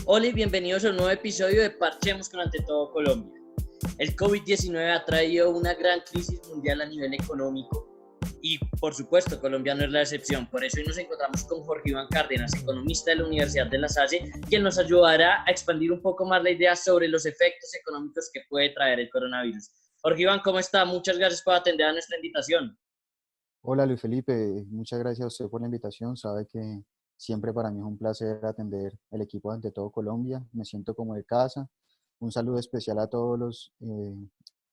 Hola y bienvenidos a un nuevo episodio de Parchemos con Ante Todo Colombia. El COVID-19 ha traído una gran crisis mundial a nivel económico y, por supuesto, Colombia no es la excepción. Por eso hoy nos encontramos con Jorge Iván Cárdenas, economista de la Universidad de La Salle, quien nos ayudará a expandir un poco más la idea sobre los efectos económicos que puede traer el coronavirus. Jorge Iván, ¿cómo está? Muchas gracias por atender a nuestra invitación. Hola Luis Felipe, muchas gracias a usted por la invitación. Sabe que siempre para mí es un placer atender el equipo de Ante Todo Colombia. Me siento como de casa. Un saludo especial a todos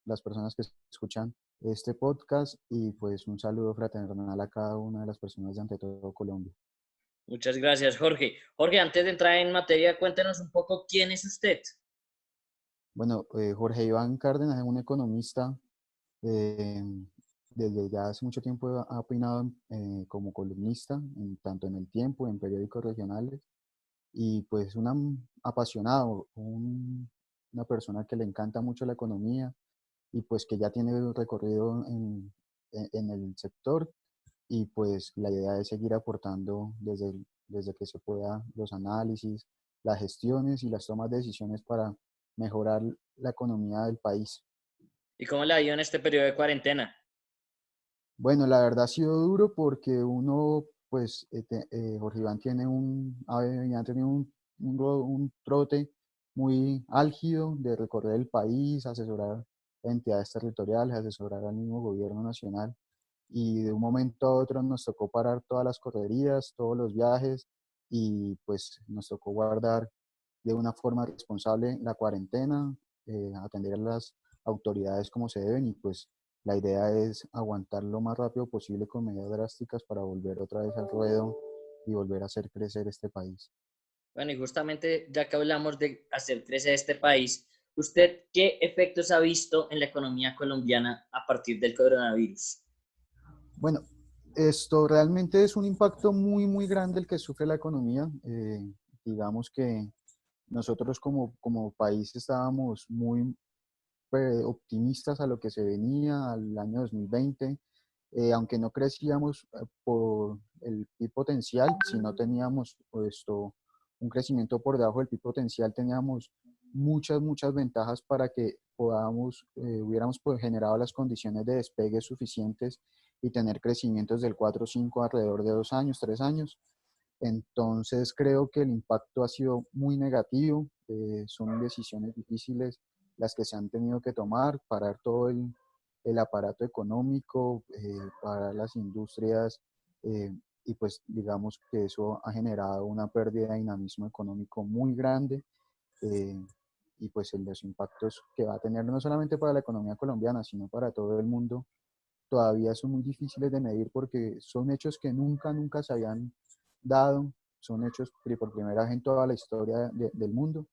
las personas que escuchan este podcast y pues un saludo fraternal a cada una de las personas de Ante Todo Colombia. Muchas gracias, Jorge. Jorge, antes de entrar en materia, cuéntenos un poco quién es usted. Bueno, Jorge Iván Cárdenas es un economista. eh, Desde ya hace mucho tiempo ha opinado como columnista, tanto en El Tiempo, en periódicos regionales. Y pues un apasionado, una persona que le encanta mucho la economía y pues que ya tiene recorrido en el sector y pues la idea es seguir aportando desde que se pueda los análisis, las gestiones y las tomas de decisiones para mejorar la economía del país. ¿Y cómo le ha ido en este periodo de cuarentena? Bueno, la verdad ha sido duro porque uno, pues, Jorge Iván ha tenido un trote muy álgido de recorrer el país, asesorar a entidades territoriales, asesorar al mismo gobierno nacional. Y de un momento a otro nos tocó parar todas las correrías, todos los viajes y pues nos tocó guardar de una forma responsable la cuarentena, atender a las autoridades como se deben y pues la idea es aguantar lo más rápido posible con medidas drásticas para volver otra vez al ruedo y volver a hacer crecer este país. Bueno, y justamente ya que hablamos de hacer crecer este país, ¿usted qué efectos ha visto en la economía colombiana a partir del coronavirus? Bueno, esto realmente es un impacto muy grande el que sufre la economía. Digamos que nosotros como país estábamos muy optimistas a lo que se venía al año 2020, aunque no crecíamos por el PIB potencial, si no teníamos un crecimiento por debajo del PIB potencial, teníamos muchas ventajas para que hubiéramos pues, generado las condiciones de despegue suficientes y tener crecimientos del 4 o 5 alrededor de 2 años, 3 años. Entonces creo que el impacto ha sido muy negativo, son decisiones difíciles las que se han tenido que tomar, parar todo el aparato económico, parar las industrias, y pues digamos que eso ha generado una pérdida de dinamismo económico muy grande, eh, y pues los impactos que va a tener no solamente para la economía colombiana, sino para todo el mundo, todavía son muy difíciles de medir porque son hechos que nunca se habían dado, son hechos que por primera vez en toda la historia del mundo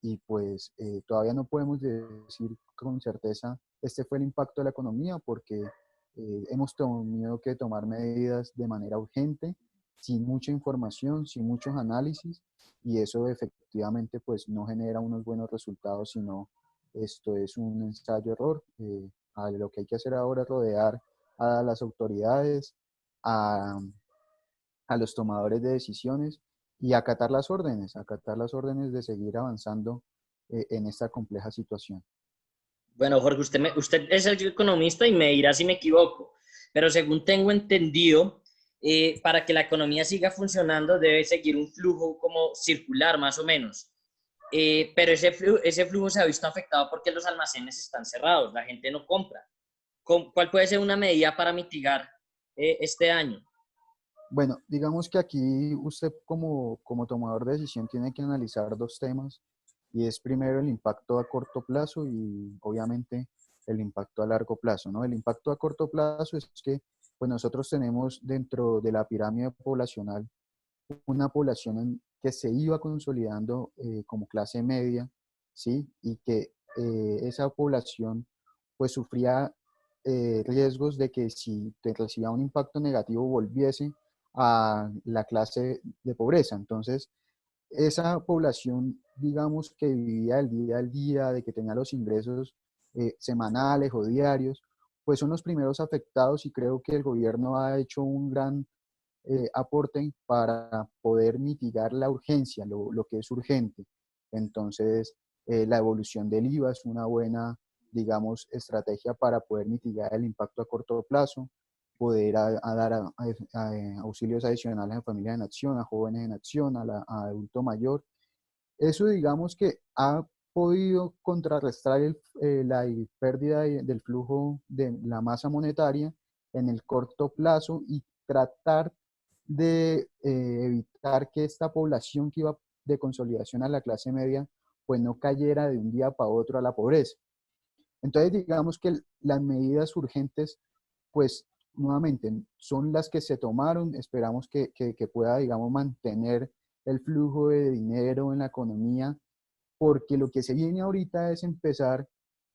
y pues todavía no podemos decir con certeza este fue el impacto de la economía porque hemos tenido que tomar medidas de manera urgente, sin mucha información, sin muchos análisis y eso efectivamente pues no genera unos buenos resultados, sino esto es un ensayo-error. Lo que hay que hacer ahora es rodear a las autoridades, a, a los tomadores de decisiones y acatar las órdenes de seguir avanzando en esta compleja situación. Bueno, Jorge, usted es el economista y me dirá si me equivoco, pero según tengo entendido, para que la economía siga funcionando debe seguir un flujo como circular más o menos. Pero ese flujo se ha visto afectado porque los almacenes están cerrados, la gente no compra. ¿Cuál puede ser una medida para mitigar este año? Bueno, digamos que aquí usted como tomador de decisión tiene que analizar dos temas y es primero el impacto a corto plazo y obviamente el impacto a largo plazo, ¿no? El impacto a corto plazo es que pues nosotros tenemos dentro de la pirámide poblacional una población que se iba consolidando como clase media, ¿sí? Y que esa población pues sufría riesgos de que si te recibía un impacto negativo volviese a la clase de pobreza. Entonces, esa población, digamos, que vivía del día al día, de que tenía los ingresos semanales o diarios, pues son los primeros afectados y creo que el gobierno ha hecho un gran aporte para poder mitigar la urgencia, lo que es urgente. Entonces, la evolución del IVA es una buena, digamos, estrategia para poder mitigar el impacto a corto plazo, poder dar auxilios adicionales a familias en acción, a jóvenes en acción, a adulto mayor. Eso digamos que ha podido contrarrestar la pérdida del flujo de la masa monetaria en el corto plazo y tratar de evitar que esta población que iba de consolidación a la clase media, pues no cayera de un día para otro a la pobreza. Entonces, digamos que las medidas urgentes, pues nuevamente, son las que se tomaron. Esperamos que pueda, digamos, mantener el flujo de dinero en la economía, porque lo que se viene ahorita es empezar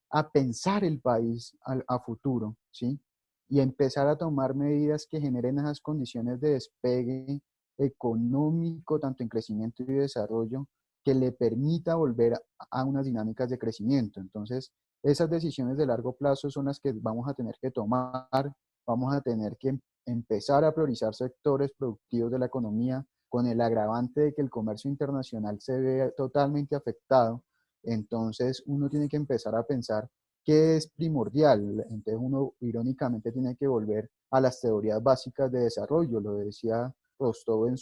a pensar el país a futuro, ¿sí? Y empezar a tomar medidas que generen esas condiciones de despegue económico, tanto en crecimiento y desarrollo, que le permita volver a unas dinámicas de crecimiento. Entonces, esas decisiones de largo plazo son las que vamos a tener que tomar, vamos a tener que empezar a priorizar sectores productivos de la economía, con el agravante de que el comercio internacional se ve totalmente afectado. Entonces uno tiene que empezar a pensar qué es primordial. Entonces uno irónicamente tiene que volver a las teorías básicas de desarrollo, lo decía Rostov en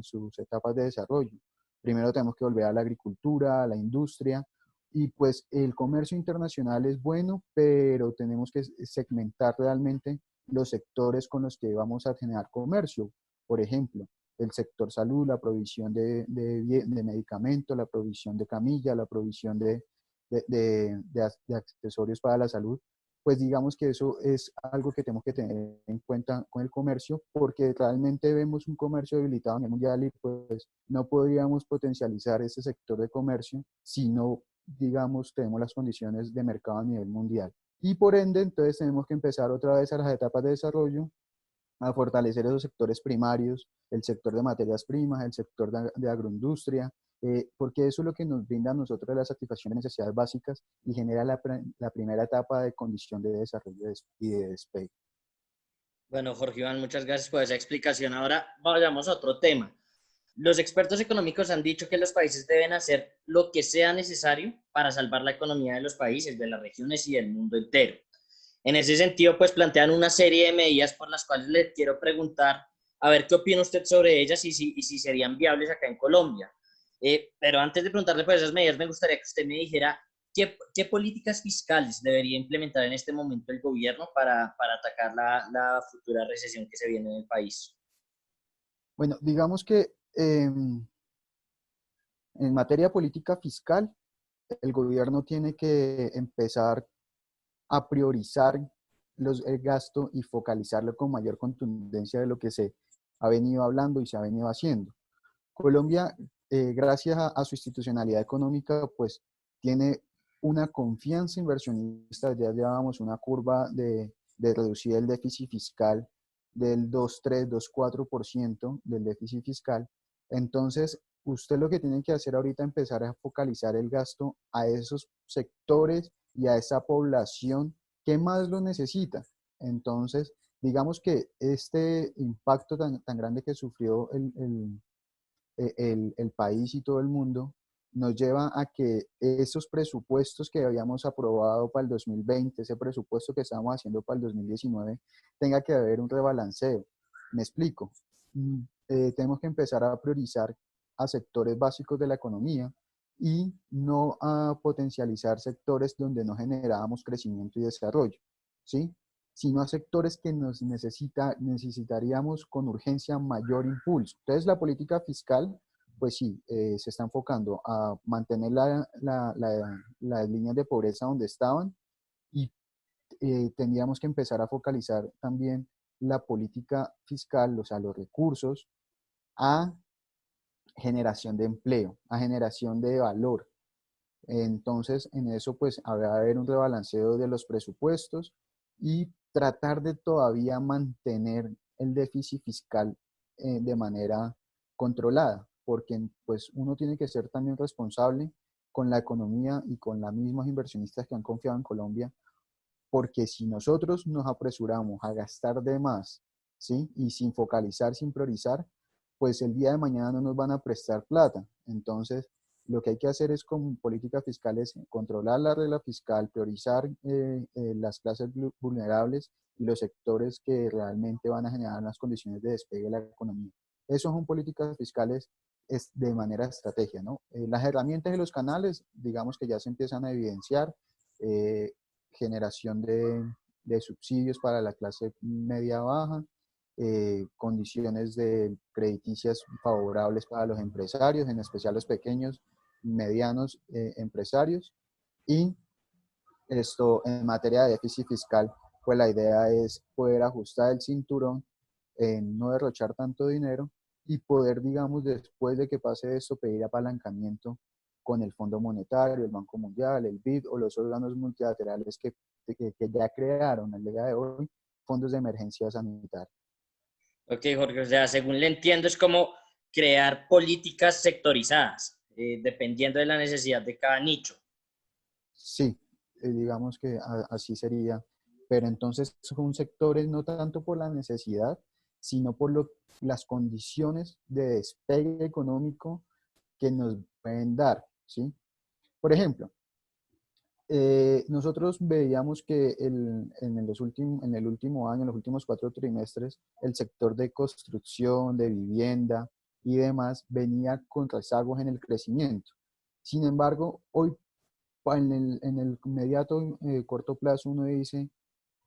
sus etapas de desarrollo. Primero tenemos que volver a la agricultura, a la industria, y pues el comercio internacional es bueno, pero tenemos que segmentar realmente los sectores con los que vamos a generar comercio. Por ejemplo, el sector salud, la provisión de medicamentos, la provisión de camillas, la provisión de accesorios para la salud. Pues digamos que eso es algo que tenemos que tener en cuenta con el comercio, porque realmente vemos un comercio debilitado a nivel mundial y pues no podríamos potencializar ese sector de comercio si no, digamos, tenemos las condiciones de mercado a nivel mundial. Y por ende, entonces tenemos que empezar otra vez a las etapas de desarrollo, a fortalecer esos sectores primarios, el sector de materias primas, el sector de agroindustria, porque eso es lo que nos brinda a nosotros la satisfacción de necesidades básicas y genera la primera etapa de condición de desarrollo y de despegue. Bueno, Jorge Iván, muchas gracias por esa explicación. Ahora vayamos a otro tema. Los expertos económicos han dicho que los países deben hacer lo que sea necesario para salvar la economía de los países, de las regiones y del mundo entero. En ese sentido, pues plantean una serie de medidas por las cuales les quiero preguntar, a ver qué opina usted sobre ellas y si serían viables acá en Colombia. Pero antes de preguntarle por esas medidas, me gustaría que usted me dijera qué políticas fiscales debería implementar en este momento el gobierno para atacar la futura recesión que se viene en el país. Bueno, digamos que en materia política fiscal, el gobierno tiene que empezar a priorizar el gasto y focalizarlo con mayor contundencia de lo que se ha venido hablando y se ha venido haciendo. Colombia, gracias a su institucionalidad económica, pues tiene una confianza inversionista. Ya llevábamos una curva de reducir el déficit fiscal del 2,3, 2,4% del déficit fiscal. Entonces, usted lo que tiene que hacer ahorita es empezar a focalizar el gasto a esos sectores y a esa población que más lo necesita. Entonces, digamos que este impacto tan grande que sufrió el país y todo el mundo, nos lleva a que esos presupuestos que habíamos aprobado para el 2020, ese presupuesto que estábamos haciendo para el 2019, tenga que haber un rebalanceo. Me explico. Tenemos que empezar a priorizar a sectores básicos de la economía y no a potencializar sectores donde no generábamos crecimiento y desarrollo, ¿sí? Sino a sectores que necesitaríamos con urgencia mayor impulso. Entonces, la política fiscal, pues sí, se está enfocando a mantener las líneas de pobreza donde estaban y tendríamos que empezar a focalizar también la política fiscal, o sea, los recursos, a generación de empleo, a generación de valor. Entonces, en eso pues habrá haber un rebalanceo de los presupuestos y tratar de todavía mantener el déficit fiscal de manera controlada, porque pues uno tiene que ser también responsable con la economía y con las mismas inversionistas que han confiado en Colombia, porque si nosotros nos apresuramos a gastar de más, ¿sí? Y sin focalizar, sin priorizar, pues el día de mañana no nos van a prestar plata. Entonces, lo que hay que hacer es con políticas fiscales controlar la regla fiscal, priorizar las clases vulnerables y los sectores que realmente van a generar las condiciones de despegue de la economía. Eso son políticas fiscales es de manera estrategia, ¿no? Las herramientas y los canales, digamos que ya se empiezan a evidenciar, eh, generación de subsidios para la clase media baja, condiciones de crediticias favorables para los empresarios, en especial los pequeños, medianos empresarios, y esto en materia de déficit fiscal, pues la idea es poder ajustar el cinturón, no derrochar tanto dinero y poder, digamos, después de que pase esto, pedir apalancamiento con el Fondo Monetario, el Banco Mundial, el BID o los órganos multilaterales que ya crearon el día de hoy fondos de emergencia sanitaria. Ok, Jorge, o sea, según le entiendo, es como crear políticas sectorizadas, dependiendo de la necesidad de cada nicho. Sí, digamos que así sería, pero entonces son sectores no tanto por la necesidad, sino por las condiciones de despegue económico que nos pueden dar, ¿sí? Por ejemplo, nosotros veíamos que en el último año, en los últimos 4 trimestres, el sector de construcción, de vivienda y demás venía con rezagos en el crecimiento. Sin embargo, hoy en el inmediato corto plazo uno dice,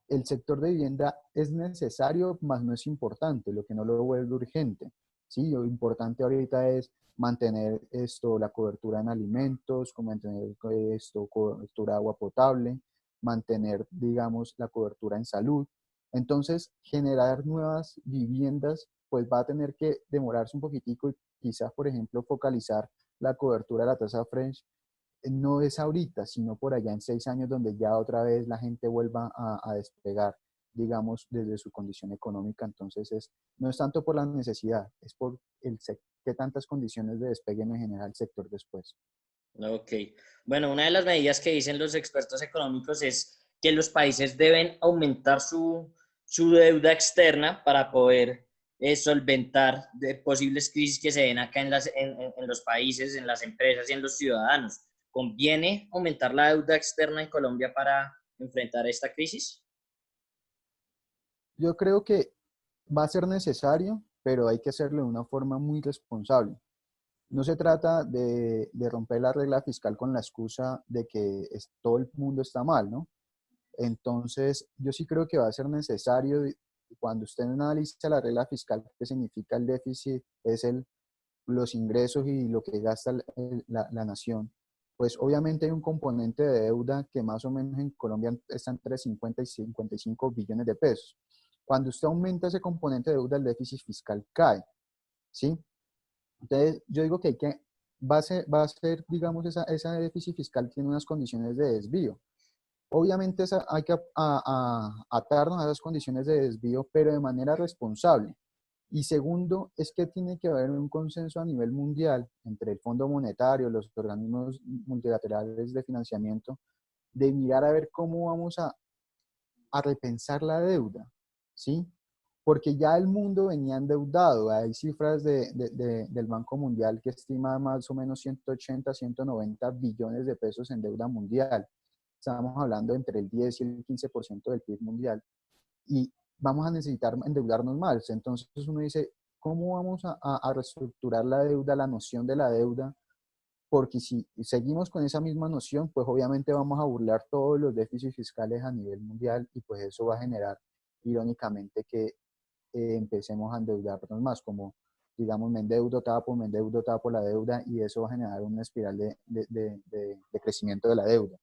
el sector de vivienda es necesario, mas no es importante, lo que no lo vuelve urgente. ¿Sí? Lo importante ahorita es mantener la cobertura en alimentos, mantener cobertura de agua potable, mantener, digamos, la cobertura en salud. Entonces, generar nuevas viviendas, pues va a tener que demorarse un poquitico y quizás, por ejemplo, focalizar la cobertura de la tasa French no es ahorita, sino por allá en 6 años donde ya otra vez la gente vuelva a despegar, digamos, desde su condición económica. Entonces, no es tanto por la necesidad, es por qué tantas condiciones de despegue me genera el sector después. Ok. Bueno, una de las medidas que dicen los expertos económicos es que los países deben aumentar su deuda externa para poder solventar de posibles crisis que se den acá en los países, en las empresas y en los ciudadanos. ¿Conviene aumentar la deuda externa en Colombia para enfrentar esta crisis? Yo creo que va a ser necesario, pero hay que hacerlo de una forma muy responsable. No se trata de romper la regla fiscal con la excusa de que todo el mundo está mal, ¿no? Entonces, yo sí creo que va a ser necesario, cuando usted analiza la regla fiscal, que significa el déficit, es los ingresos y lo que gasta la nación, pues obviamente hay un componente de deuda que más o menos en Colombia está entre 50 y 55 billones de pesos. Cuando usted aumenta ese componente de deuda, el déficit fiscal cae, ¿sí? Entonces, yo digo que va a ser, digamos, esa déficit fiscal tiene unas condiciones de desvío. Obviamente hay que atarnos a esas condiciones de desvío, pero de manera responsable. Y segundo, es que tiene que haber un consenso a nivel mundial entre el Fondo Monetario, los organismos multilaterales de financiamiento, de mirar a ver cómo vamos a repensar la deuda, ¿sí? Porque ya el mundo venía endeudado. Hay cifras del Banco Mundial que estima más o menos 180, 190 billones de pesos en deuda mundial. Estamos hablando entre el 10 y el 15% del PIB mundial. Y vamos a necesitar endeudarnos más. Entonces uno dice, ¿cómo vamos a reestructurar la deuda, la noción de la deuda? Porque si seguimos con esa misma noción, pues obviamente vamos a burlar todos los déficits fiscales a nivel mundial y pues eso va a generar, irónicamente, que empecemos a endeudarnos más, como digamos, me endeudo, tapo la deuda y eso va a generar una espiral de crecimiento de la deuda.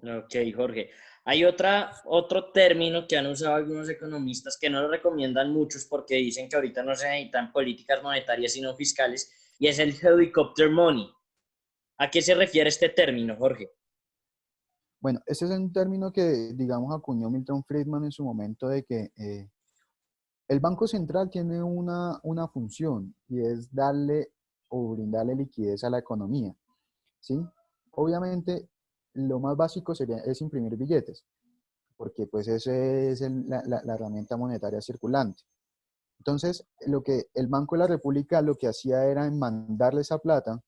Ok, Jorge. Hay otro término que han usado algunos economistas que no lo recomiendan muchos porque dicen que ahorita no se necesitan políticas monetarias sino fiscales y es el helicopter money. ¿A qué se refiere este término, Jorge? Bueno, ese es un término que, digamos, acuñó Milton Friedman en su momento de que el Banco Central tiene una función y es darle o brindarle liquidez a la economía, ¿sí? Obviamente, lo más básico es imprimir billetes, porque pues esa es la herramienta monetaria circulante. Entonces, lo que el Banco de la República lo que hacía era mandarle esa plata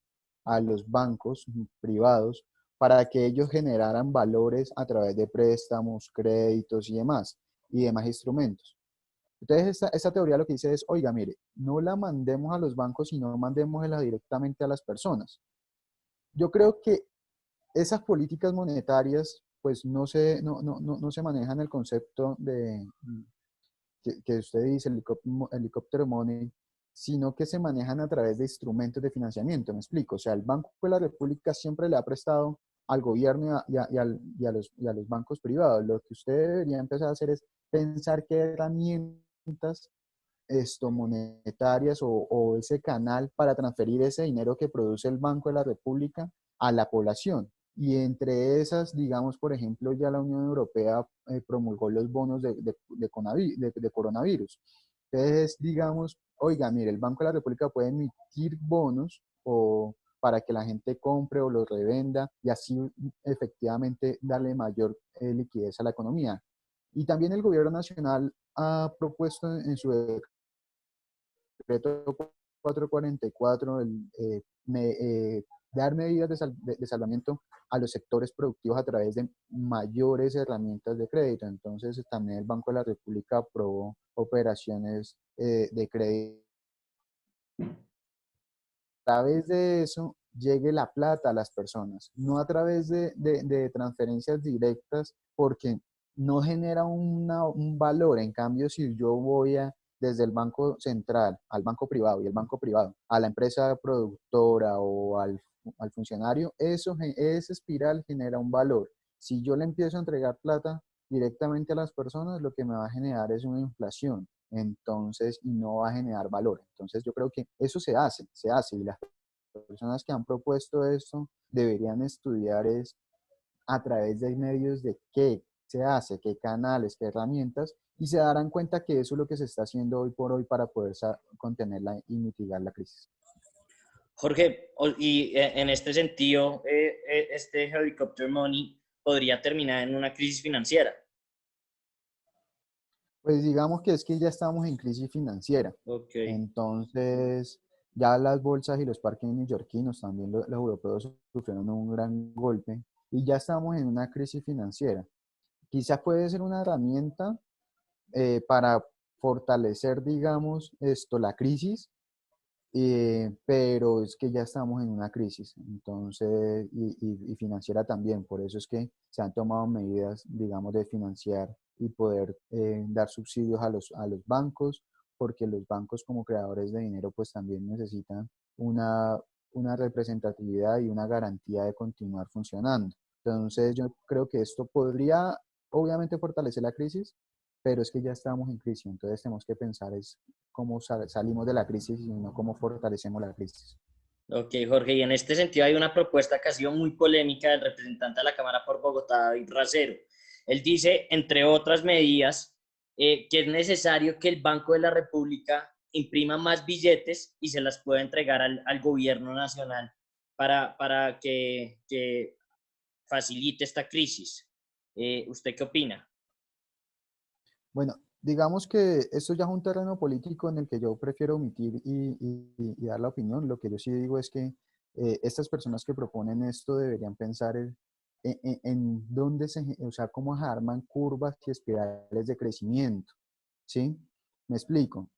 a los bancos privados para que ellos generaran valores a través de préstamos, créditos y demás instrumentos. Entonces, esta teoría lo que dice es, oiga, mire, no la mandemos a los bancos, sino mandémosla directamente a las personas. Yo creo que esas políticas monetarias, pues no se manejan el concepto de que usted dice, helicóptero money, sino que se manejan a través de instrumentos de financiamiento. Me explico. O sea, el Banco de la República siempre le ha prestado al gobierno y a los bancos privados. Lo que usted debería empezar a hacer es pensar qué herramientas monetarias o ese canal para transferir ese dinero que produce el Banco de la República a la población. Y entre esas, digamos, por ejemplo, ya la Unión Europea promulgó los bonos de coronavirus. Entonces, digamos, oiga, mire, el Banco de la República puede emitir bonos o para que la gente compre o los revenda y así efectivamente darle mayor liquidez a la economía. Y también el gobierno nacional ha propuesto en su decreto 444 dar medidas de salvamiento a los sectores productivos a través de mayores herramientas de crédito. Entonces, también el Banco de la República aprobó operaciones de crédito. A través de eso llegue la plata a las personas, no a través de transferencias directas, porque no genera un valor. En cambio, si yo voy desde el banco central al banco privado y el banco privado a la empresa productora o al funcionario, esa espiral genera un valor. Si yo le empiezo a entregar plata directamente a las personas, lo que me va a generar es una inflación. Entonces, y no va a generar valor. Entonces, yo creo que eso se hace, y las personas que han propuesto esto deberían estudiar es a través de medios de qué se hace, qué canales, qué herramientas, y se darán cuenta que eso es lo que se está haciendo hoy por hoy para poder contenerla y mitigar la crisis. Jorge, y en este sentido, este helicopter money podría terminar en una crisis financiera. Pues digamos que es que ya estamos en crisis financiera. Ok. Entonces, ya las bolsas y los parques neoyorquinos, también los europeos sufrieron un gran golpe y ya estamos en una crisis financiera. Quizás puede ser una herramienta para fortalecer, digamos, la crisis, pero es que ya estamos en una crisis, entonces, y financiera también, por eso es que se han tomado medidas, digamos, de financiar y poder dar subsidios a los bancos, porque los bancos como creadores de dinero pues también necesitan una, una representatividad y una garantía de continuar funcionando. Entonces yo creo que esto podría obviamente fortalecer la crisis, pero es que ya estamos en crisis, entonces tenemos que pensar es cómo salimos de la crisis y no cómo fortalecemos la crisis. Ok, Jorge, y en este sentido hay una propuesta que ha sido muy polémica del representante de la Cámara por Bogotá, David Racero. Él dice, entre otras medidas, que es necesario que el Banco de la República imprima más billetes y se las pueda entregar al gobierno nacional para que facilite esta crisis. ¿Usted qué opina? Bueno, digamos que esto ya es un terreno político en el que yo prefiero omitir y dar la opinión. Lo que yo sí digo es que estas personas que proponen esto deberían pensar en dónde o sea, cómo se arman curvas y espirales de crecimiento, ¿sí? Me explico.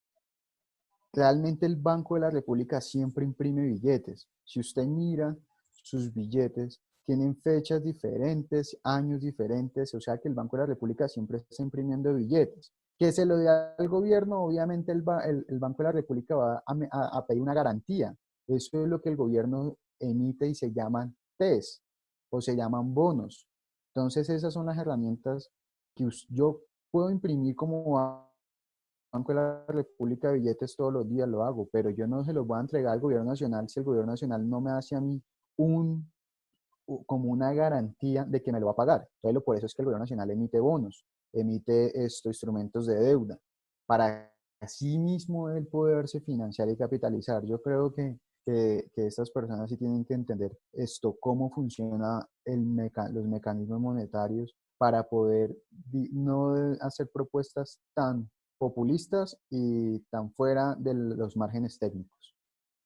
Realmente el Banco de la República siempre imprime billetes. Si usted mira sus billetes, tienen fechas diferentes, años diferentes, o sea que el Banco de la República siempre está imprimiendo billetes. Que se lo dé al gobierno, obviamente el Banco de la República va a pedir una garantía. Eso es lo que el gobierno emite y se llaman TES o se llaman bonos. Entonces esas son las herramientas que yo puedo imprimir como Banco de la República de billetes todos los días, lo hago, pero yo no se los voy a entregar al gobierno nacional si el gobierno nacional no me hace a mí un, como una garantía de que me lo va a pagar. Entonces, por eso es que el gobierno nacional emite bonos, emite estos instrumentos de deuda, para así mismo él poderse financiar y capitalizar. Yo creo que estas personas sí tienen que entender esto, cómo funciona los mecanismos monetarios para poder no hacer propuestas tan populistas y tan fuera de los márgenes técnicos.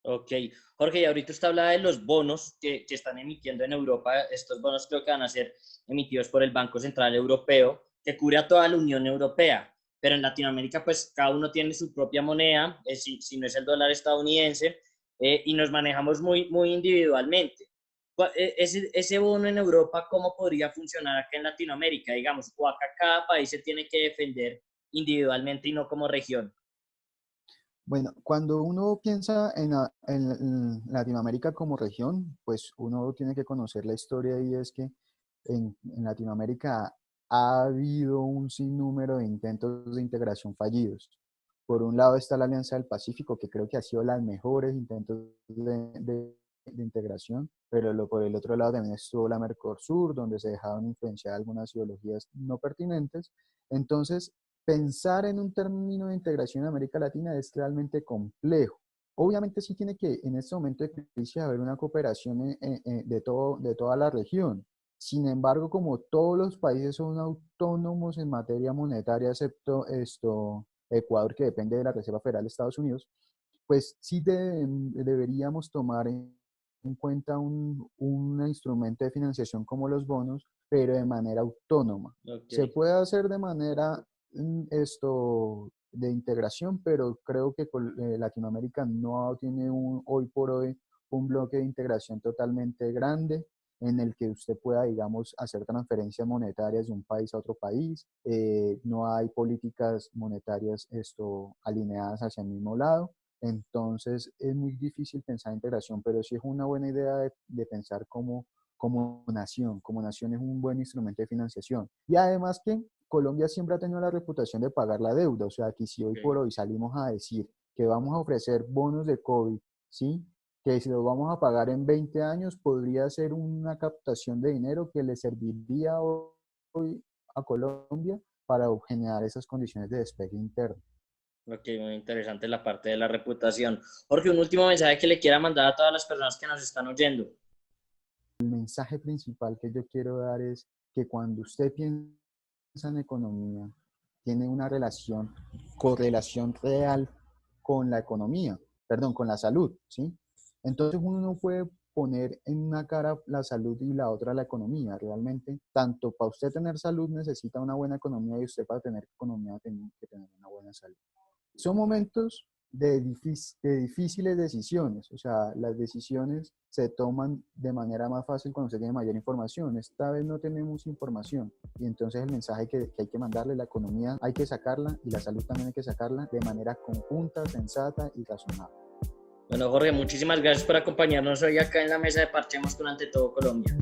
Ok, Jorge, y ahorita usted hablaba de los bonos que están emitiendo en Europa. Estos bonos creo que van a ser emitidos por el Banco Central Europeo, que cubre a toda la Unión Europea. Pero en Latinoamérica, pues cada uno tiene su propia moneda, si no es el dólar estadounidense, y nos manejamos muy individualmente. Ese bono en Europa, ¿cómo podría funcionar acá en Latinoamérica? Digamos, o acá cada país se tiene que defender individualmente y no como región. Bueno, cuando uno piensa en Latinoamérica como región, pues uno tiene que conocer la historia y es que en Latinoamérica ha habido un sinnúmero de intentos de integración fallidos. Por un lado está la Alianza del Pacífico, que creo que ha sido los mejores intentos de integración, pero por el otro lado también estuvo la Mercosur, donde se dejaron influenciar algunas ideologías no pertinentes. Entonces, pensar en un término de integración en América Latina es realmente complejo. Obviamente sí tiene que, en este momento de crisis, haber una cooperación de toda la región. Sin embargo, como todos los países son autónomos en materia monetaria, excepto Ecuador, que depende de la Reserva Federal de Estados Unidos, pues sí deberíamos tomar en cuenta un instrumento de financiación como los bonos, pero de manera autónoma. Ok. Se puede hacer de manera de integración, pero creo que Latinoamérica no tiene hoy por hoy un bloque de integración totalmente grande en el que usted pueda, digamos, hacer transferencias monetarias de un país a otro país. No hay políticas monetarias alineadas hacia el mismo lado. Entonces es muy difícil pensar en integración, pero sí es una buena idea de pensar como nación. Como nación es un buen instrumento de financiación. Y además que Colombia siempre ha tenido la reputación de pagar la deuda. O sea, que si hoy por Okay. hoy salimos a decir que vamos a ofrecer bonos de COVID, ¿sí? Que si lo vamos a pagar en 20 años, podría ser una captación de dinero que le serviría hoy a Colombia para generar esas condiciones de despegue interno. Ok, muy interesante la parte de la reputación. Jorge, un último mensaje que le quiera mandar a todas las personas que nos están oyendo. El mensaje principal que yo quiero dar es que cuando usted piensa en economía, tiene una correlación real con la economía, perdón, con la salud, ¿sí? Entonces uno no puede poner en una cara la salud y la otra la economía. Realmente, tanto para usted tener salud necesita una buena economía y usted para tener economía tiene que tener una buena salud. Son momentos de difíciles decisiones, o sea, las decisiones se toman de manera más fácil cuando se tiene mayor información. Esta vez no tenemos información y entonces el mensaje que hay que mandarle, la economía hay que sacarla y la salud también hay que sacarla de manera conjunta, sensata y razonable. Bueno, Jorge, muchísimas gracias por acompañarnos hoy acá en la mesa de Parchemos con Ante Todo Colombia.